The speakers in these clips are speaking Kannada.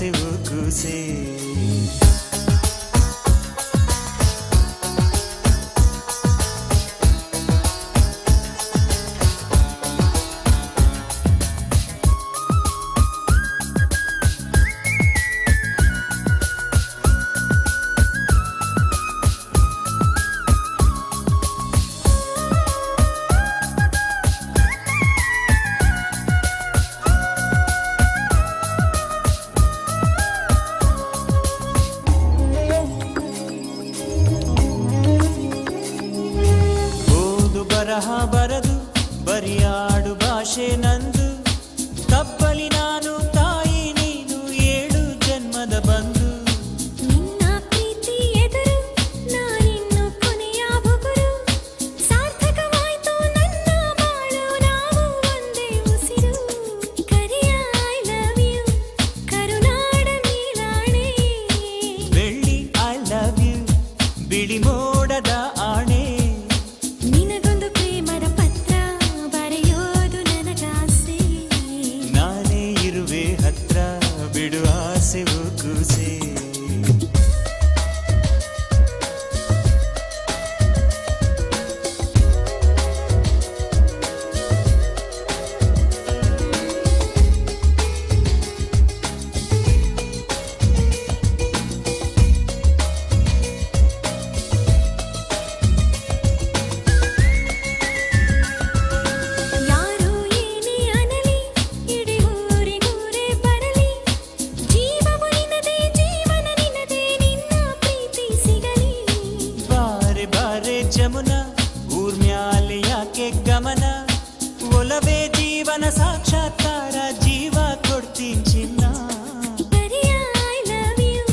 ಆಸೆವು ಕೂಸೆ. ಬರಹ ಬರದು ಬರಿಯಾಡು ಭಾಷೆ ನಂದು, ತಪ್ಪಲಿ ನಾನು ತಾಯಿ ನೀನು 7 ಜನ್ಮದ ಬಂದು. ನಿನ್ನ ಪ್ರೀತಿ ಎದುರು ನಾನಿನ್ನು ಕೊನೆಯ ಬುಗುರು, ಸಾರ್ಥಕವಾಯ್ತು ನನ್ನ ಬಾಳು ನಾವು ಒಂದೇ ಉಸಿರು. ಕರಿಯ ಐ ಲವ್ ಯು ಕರುನಾಡ ನೀಲಾಣೆ, ಬೆಳ್ಳಿ ಐ ಲವ್ ಯು ಬಿಳಿ ಮೋಡದ ಆಣೆ. ನಿನಗೊಂದು ಪ್ರೇಮದ ಪತ್ರ ಬರೆಯೋದು ನನಗಾಸೆ, ನಾನೇ ಇರುವೆ ಹತ್ರ ಬಿಡು ಆಸೆವು ಕೂಸೆ. ಯಾರು ಏನೇ ಅನಲಿ ಇಡೀ ಊರಿಗೂರೇ ಬರಲಿ, ಜೀವವು ನಿನ್ನದೇ ಜೀವನ ನಿನ್ನದೇ ನಿನ್ನ ಪ್ರೀತಿ ಸಿಗಲಿ. ಬಾರೆ ಬಾರೆ ಜಮುನಾ ಊರ್ಮ್ಯಾಲೆ ಯಾಕೆ ಗಮನ, ಒಲವೇ ಜೀವನ ಸಾಕ್ಷಾತ್ಕಾರ ಜೀವ ಕೊಡ್ತೀನಿ ಚಿನ್ನ. ಕರಿಯ ಐ ಲವ್ ಯು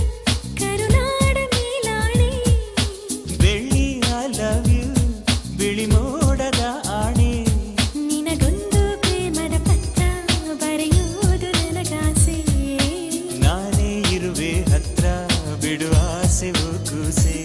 ಕರುನಾಡ ಮೇಲಾಣೆ, ಬೆಳ್ಳಿ ಐ ಲವ್ ಯು ಬಿಳಿ ಮೋಡದ ಆಣೆ. ನಿನಗೊಂದು ಪ್ರೇಮದ ಪತ್ರ ಬರೆಯುವುದು ನನಗಾಸೆ, ನಾನೇ ಇರುವೆ ಹತ್ರ ಬಿಡು ಆಸೆವು ಕೂಸೆ.